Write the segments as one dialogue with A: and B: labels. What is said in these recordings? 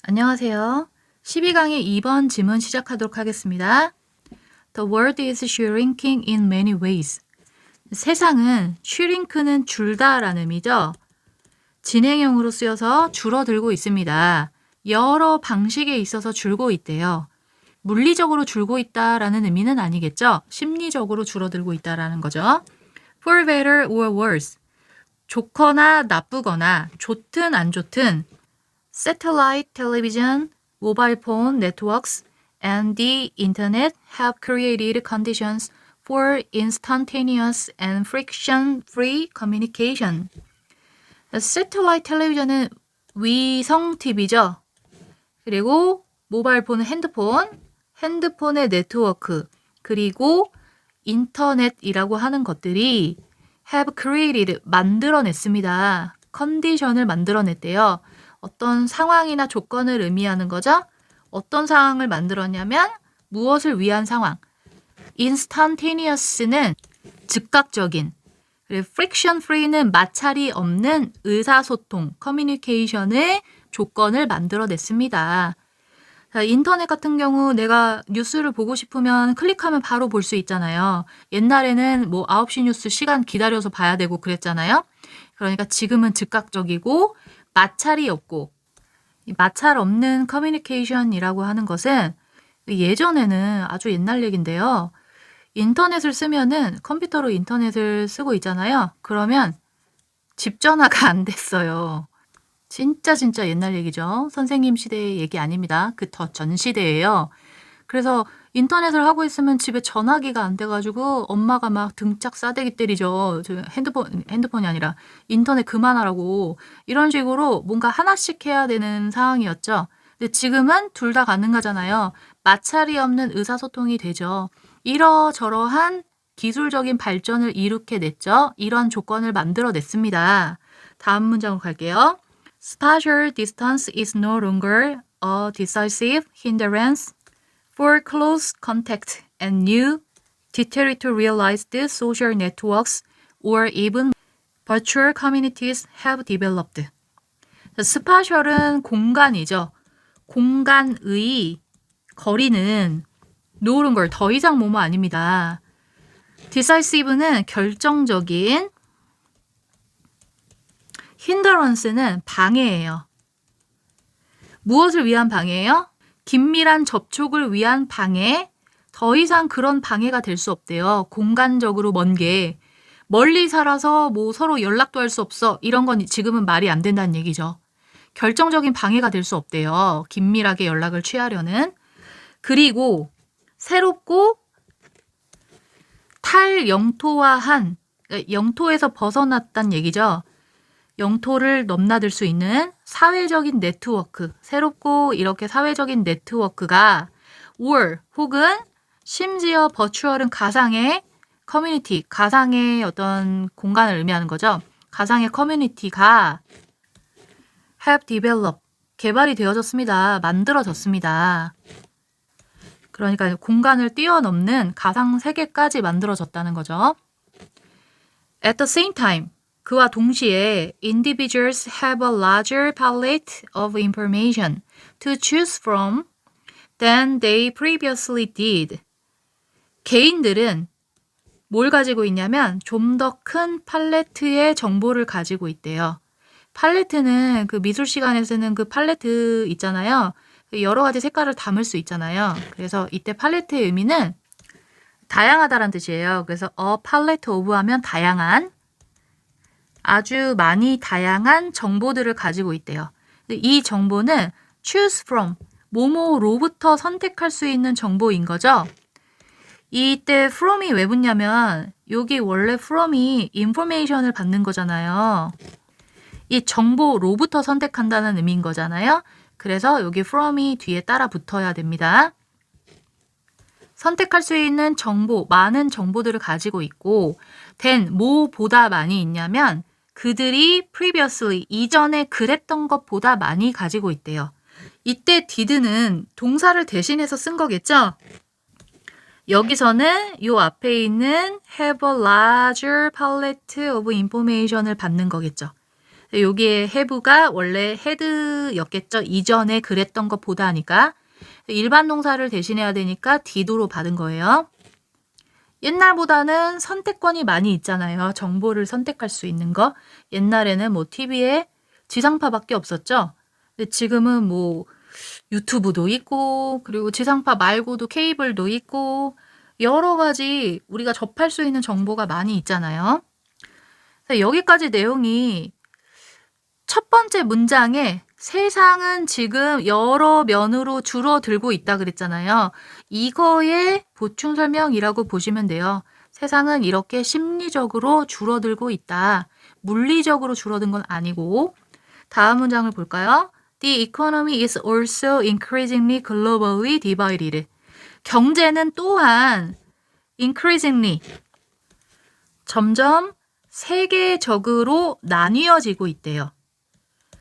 A: 안녕하세요. 12강의 2번 지문 시작하도록 하겠습니다. The world is shrinking in many ways. 세상은 shrink는 줄다라는 의미죠. 진행형으로 쓰여서 줄어들고 있습니다. 여러 방식에 있어서 줄고 있대요. 물리적으로 줄고 있다라는 의미는 아니겠죠. 심리적으로 줄어들고 있다라는 거죠. For better or worse. 좋거나 나쁘거나 좋든 안 좋든 Satellite television, mobile phone networks, and the internet have created conditions for instantaneous and friction-free communication. Satellite television은 위성 TV죠. 그리고 모바일 폰은 핸드폰, 핸드폰의 네트워크, 그리고 인터넷이라고 하는 것들이 have created, 만들어냈습니다. 컨디션을 만들어냈대요. 어떤 상황이나 조건을 의미하는 거죠. 어떤 상황을 만들었냐면 무엇을 위한 상황. instantaneous는 즉각적인, 그리고 friction free는 마찰이 없는 의사소통, 커뮤니케이션의 조건을 만들어냈습니다. 자, 인터넷 같은 경우 내가 뉴스를 보고 싶으면 클릭하면 바로 볼 수 있잖아요. 옛날에는 뭐 9시 뉴스 시간 기다려서 봐야 되고 그랬잖아요. 그러니까 지금은 즉각적이고 마찰이 없고, 이 마찰 없는 커뮤니케이션이라고 하는 것은 예전에는 아주 옛날 얘긴데요. 인터넷을 쓰면은 컴퓨터로 인터넷을 쓰고 있잖아요. 그러면 집 전화가 안 됐어요. 진짜 옛날 얘기죠. 선생님 시대의 얘기 아닙니다. 그 더 전 시대예요. 그래서 인터넷을 하고 있으면 집에 전화기가 안 돼가지고 엄마가 막 등짝 싸대기 때리죠. 핸드폰이 아니라 인터넷 그만하라고. 이런 식으로 뭔가 하나씩 해야 되는 상황이었죠. 근데 지금은 둘 다 가능하잖아요. 마찰이 없는 의사소통이 되죠. 이러저러한 기술적인 발전을 이룩해냈죠. 이런 조건을 만들어냈습니다. 다음 문장으로 갈게요. Spatial distance is no longer a decisive hindrance for close contact and new deterritorialized social networks or even virtual communities have developed. 스파셜은 공간이죠. 공간의 거리는 no longer, 더 이상 뭐뭐 아닙니다. decisive는 결정적인, hindrance는 방해예요. 무엇을 위한 방해예요? 긴밀한 접촉을 위한 방해, 더 이상 그런 방해가 될 수 없대요. 공간적으로 먼 게. 멀리 살아서 뭐 서로 연락도 할 수 없어. 이런 건 지금은 말이 안 된다는 얘기죠. 결정적인 방해가 될 수 없대요. 긴밀하게 연락을 취하려는. 그리고 새롭고 탈영토화한, 그러니까 영토에서 벗어났다는 얘기죠. 영토를 넘나들 수 있는 사회적인 네트워크, 새롭고 이렇게 사회적인 네트워크가 or 혹은 심지어 버추얼은 가상의 커뮤니티, 가상의 어떤 공간을 의미하는 거죠. 가상의 커뮤니티가 have developed, 개발이 되어졌습니다. 만들어졌습니다. 그러니까 공간을 뛰어넘는 가상 세계까지 만들어졌다는 거죠. At the same time, 그와 동시에 individuals have a larger palette of information to choose from than they previously did. 개인들은 뭘 가지고 있냐면 좀 더 큰 팔레트의 정보를 가지고 있대요. 팔레트는 그 미술 시간에 쓰는 그 팔레트 있잖아요. 여러 가지 색깔을 담을 수 있잖아요. 그래서 이때 팔레트의 의미는 다양하다라는 뜻이에요. 그래서 a palette of 하면 다양한, 아주 많이 다양한 정보들을 가지고 있대요. 이 정보는 choose from, 뭐뭐로부터 선택할 수 있는 정보인 거죠. 이때 from이 왜 붙냐면 여기 원래 from이 information을 받는 거잖아요. 이 정보로부터 선택한다는 의미인 거잖아요. 그래서 여기 from이 뒤에 따라 붙어야 됩니다. 선택할 수 있는 정보, 많은 정보들을 가지고 있고 than, 뭐보다 많이 있냐면 그들이 previously, 이전에 그랬던 것보다 많이 가지고 있대요. 이때 did는 동사를 대신해서 쓴 거겠죠? 여기서는 이 앞에 있는 have a larger palette of information을 받는 거겠죠. 여기에 have가 원래 had였겠죠. 이전에 그랬던 것보다 하니까. 일반 동사를 대신해야 되니까 did로 받은 거예요. 옛날보다는 선택권이 많이 있잖아요. 정보를 선택할 수 있는 거. 옛날에는 뭐 TV에 지상파밖에 없었죠. 근데 지금은 뭐 유튜브도 있고 그리고 지상파 말고도 케이블도 있고 여러 가지 우리가 접할 수 있는 정보가 많이 있잖아요. 여기까지 내용이 첫 번째 문장에 세상은 지금 여러 면으로 줄어들고 있다 그랬잖아요. 이거의 보충 설명이라고 보시면 돼요. 세상은 이렇게 심리적으로 줄어들고 있다. 물리적으로 줄어든 건 아니고. 다음 문장을 볼까요? The economy is also increasingly globally divided. 경제는 또한 increasingly 점점 세계적으로 나뉘어지고 있대요.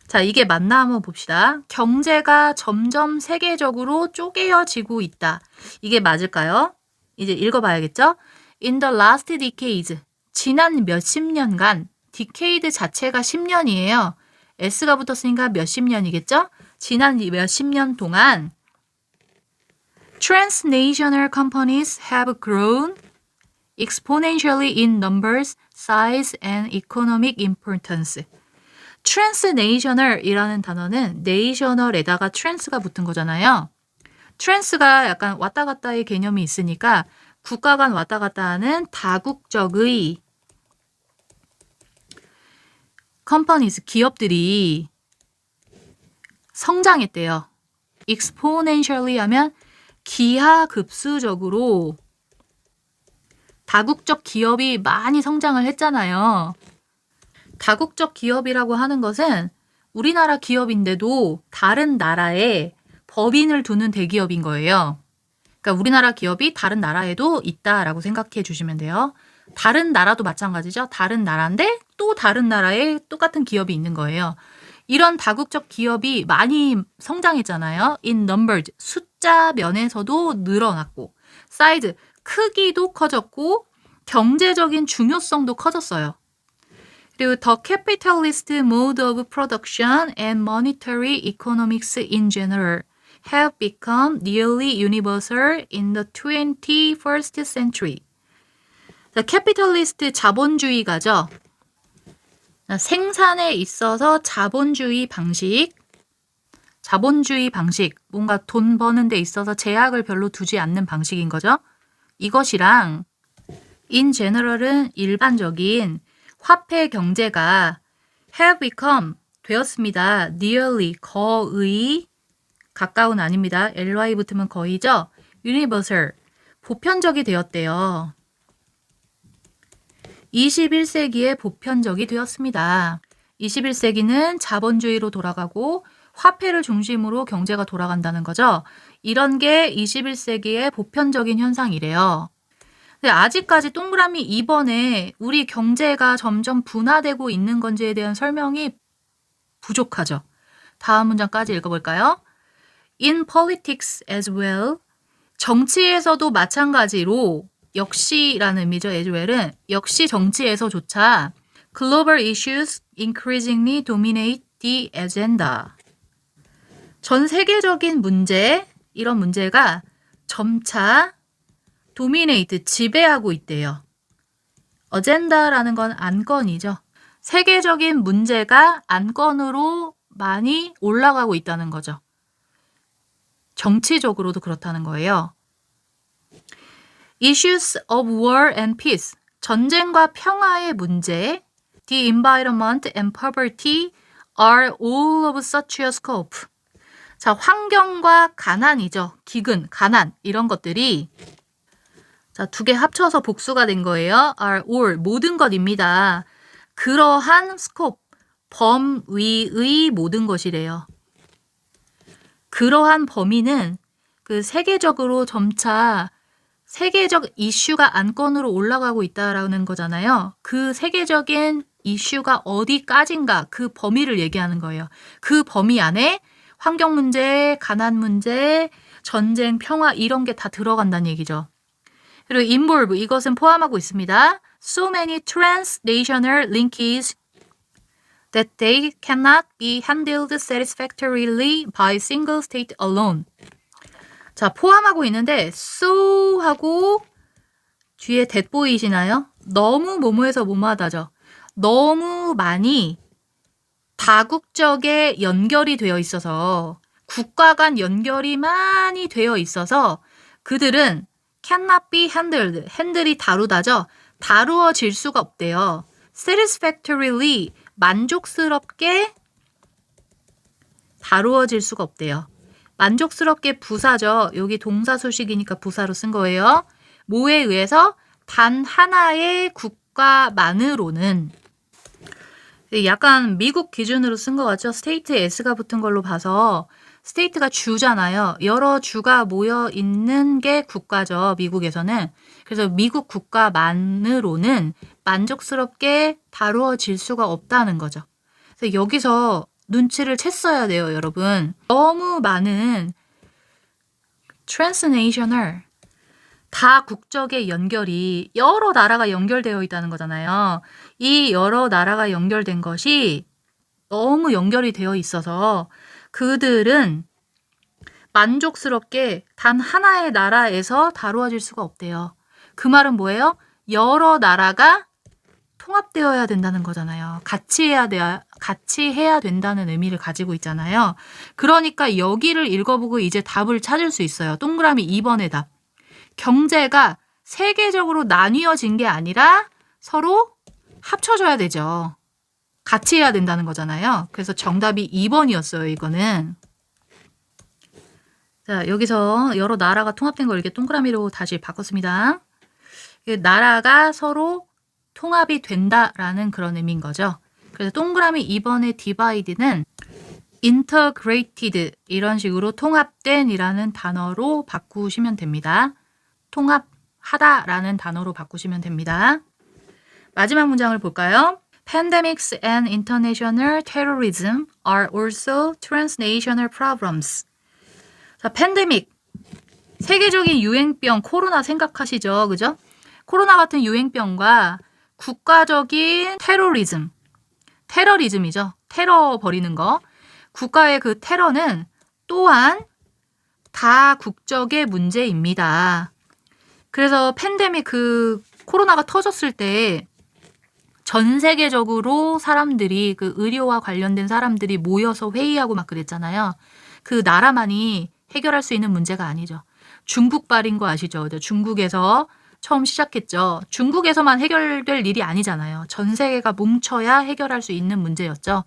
A: 자, 이게 맞나 한번 봅시다. 경제가 점점 세계적으로 쪼개어지고 있다. 이게 맞을까요? 이제 읽어봐야겠죠? In the last decades, 지난 몇십 년간, decade 자체가 10년이에요. S가 붙었으니까 몇십 년이겠죠? 지난 몇십 년 동안 transnational companies have grown exponentially in numbers, size, and economic importance. transnational이라는 단어는 national에다가 trans가 붙은 거잖아요. trans가 약간 왔다 갔다의 개념이 있으니까 국가 간 왔다 갔다 하는 다국적의 companies, 기업들이 성장했대요. exponentially 하면 기하급수적으로 다국적 기업이 많이 성장을 했잖아요. 다국적 기업이라고 하는 것은 우리나라 기업인데도 다른 나라에 법인을 두는 대기업인 거예요. 그러니까 우리나라 기업이 다른 나라에도 있다라고 생각해 주시면 돼요. 다른 나라도 마찬가지죠. 다른 나라인데 또 다른 나라에 똑같은 기업이 있는 거예요. 이런 다국적 기업이 많이 성장했잖아요. In numbers, 숫자 면에서도 늘어났고, size, 크기도 커졌고, 경제적인 중요성도 커졌어요. 그리고 the capitalist mode of production and monetary economics in general have become nearly universal in the 21st century. The capitalist 자본주의가죠. 생산에 있어서 자본주의 방식, 뭔가 돈 버는 데 있어서 제약을 별로 두지 않는 방식인 거죠. 이것이랑 in general은 일반적인 화폐 경제가 have become 되었습니다. nearly 거의 가까운 아닙니다. ly 붙으면 거의죠. universal 보편적이 되었대요. 21세기에 보편적이 되었습니다. 21세기는 자본주의로 돌아가고 화폐를 중심으로 경제가 돌아간다는 거죠. 이런 게 21세기의 보편적인 현상이래요. 근데 아직까지 동그라미 2번에 우리 경제가 점점 분화되고 있는 건지에 대한 설명이 부족하죠. 다음 문장까지 읽어볼까요? In politics as well. 정치에서도 마찬가지로 역시라는 의미죠. as well은 역시 정치에서조차 global issues increasingly dominate the agenda. 전 세계적인 문제, 이런 문제가 점차 dominate, 지배하고 있대요. agenda라는 건 안건이죠. 세계적인 문제가 안건으로 많이 올라가고 있다는 거죠. 정치적으로도 그렇다는 거예요. Issues of war and peace, 전쟁과 평화의 문제, the environment and poverty are all of such a scope. 자, 환경과 가난이죠. 기근, 가난 이런 것들이 자, 두 개 합쳐서 복수가 된 거예요. are all, 모든 것입니다. 그러한 스코프, 범위의 모든 것이래요. 그러한 범위는 그 세계적으로 점차 세계적 이슈가 안건으로 올라가고 있다라는 거잖아요. 그 세계적인 이슈가 어디까지인가 그 범위를 얘기하는 거예요. 그 범위 안에 환경 문제, 가난 문제, 전쟁, 평화 이런 게 다 들어간다는 얘기죠. 그리고 involve, 이것은 포함하고 있습니다. So many transnational linkages. that they cannot be handled satisfactorily by single state alone. 자, 포함하고 있는데 so 하고 뒤에 that 보이시나요? 너무 뭐뭐해서 뭐뭐하다죠. 너무 많이 다국적에 연결이 되어 있어서 국가 간 연결이 많이 되어 있어서 그들은 cannot be handled, 핸들이 다루다죠. 다루어질 수가 없대요. satisfactorily, 만족스럽게 다루어질 수가 없대요. 만족스럽게 부사죠. 여기 동사 수식이니까 부사로 쓴 거예요. 뭐에 의해서? 단 하나의 국가만으로는. 약간 미국 기준으로 쓴 것 같죠? 스테이트에 s가 붙은 걸로 봐서 스테이트가 주잖아요. 여러 주가 모여 있는 게 국가죠. 미국에서는. 그래서 미국 국가만으로는 만족스럽게 다루어질 수가 없다는 거죠. 그래서 여기서 눈치를 챘어야 돼요, 여러분. 너무 많은 transnational, 다국적의 연결이 여러 나라가 연결되어 있다는 거잖아요. 이 여러 나라가 연결된 것이 너무 연결이 되어 있어서 그들은 만족스럽게 단 하나의 나라에서 다루어질 수가 없대요. 그 말은 뭐예요? 여러 나라가 통합되어야 된다는 거잖아요. 같이 해야 된다는 의미를 가지고 있잖아요. 그러니까 여기를 읽어보고 이제 답을 찾을 수 있어요. 동그라미 2번의 답. 경제가 세계적으로 나뉘어진 게 아니라 서로 합쳐져야 되죠. 같이 해야 된다는 거잖아요. 그래서 정답이 2번이었어요, 이거는. 자, 여기서 여러 나라가 통합된 걸 이렇게 동그라미로 다시 바꿨습니다. 나라가 서로 통합이 된다라는 그런 의미인 거죠. 그래서 동그라미 2번의 divide는 integrated 이런 식으로 통합된 이라는 단어로 바꾸시면 됩니다. 통합하다라는 단어로 바꾸시면 됩니다. 마지막 문장을 볼까요? Pandemics and international terrorism are also transnational problems. 자, 팬데믹, 세계적인 유행병, 코로나 생각하시죠? 그죠? 코로나 같은 유행병과 국가적인 테러리즘이죠. 테러 벌이는 거. 국가의 그 테러는 또한 다국적의 문제입니다. 그래서 팬데믹 그 코로나가 터졌을 때 전 세계적으로 사람들이 그 의료와 관련된 사람들이 모여서 회의하고 막 그랬잖아요. 그 나라만이 해결할 수 있는 문제가 아니죠. 중국발인 거 아시죠? 중국에서 처음 시작했죠. 중국에서만 해결될 일이 아니잖아요. 전 세계가 뭉쳐야 해결할 수 있는 문제였죠.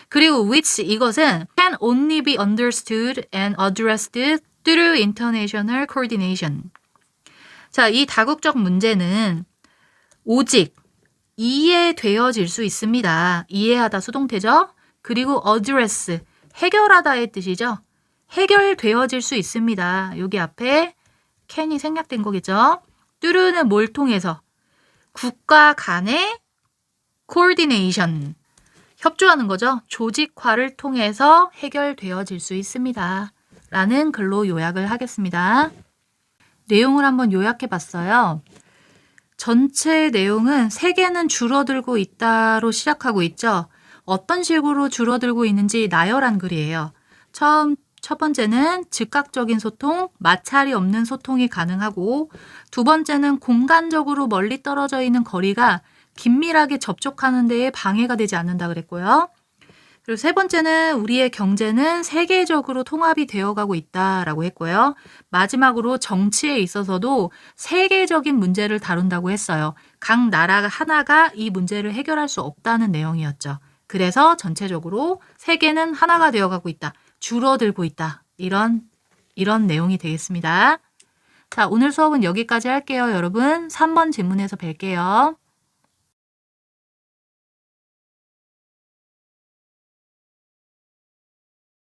A: 그리고 which 이것은 can only be understood and addressed through international coordination. 자, 이 다국적 문제는 오직 이해되어질 수 있습니다. 이해하다 수동태죠. 그리고 address, 해결하다의 뜻이죠. 해결되어질 수 있습니다. 여기 앞에 can이 생략된 거겠죠. through는 뭘 통해서? 국가 간의 coordination, 협조하는 거죠. 조직화를 통해서 해결되어질 수 있습니다. 라는 글로 요약을 하겠습니다. 내용을 한번 요약해 봤어요. 전체 내용은 세계는 줄어들고 있다로 시작하고 있죠. 어떤 식으로 줄어들고 있는지 나열한 글이에요. 첫 번째는 즉각적인 소통, 마찰이 없는 소통이 가능하고, 두 번째는 공간적으로 멀리 떨어져 있는 거리가 긴밀하게 접촉하는 데에 방해가 되지 않는다 그랬고요. 그리고 세 번째는 우리의 경제는 세계적으로 통합이 되어가고 있다라고 했고요. 마지막으로 정치에 있어서도 세계적인 문제를 다룬다고 했어요. 각 나라 하나가 이 문제를 해결할 수 없다는 내용이었죠. 그래서 전체적으로 세계는 하나가 되어가고 있다. 줄어들고 있다. 이런 내용이 되겠습니다. 자, 오늘 수업은 여기까지 할게요. 여러분 3번 질문에서 뵐게요.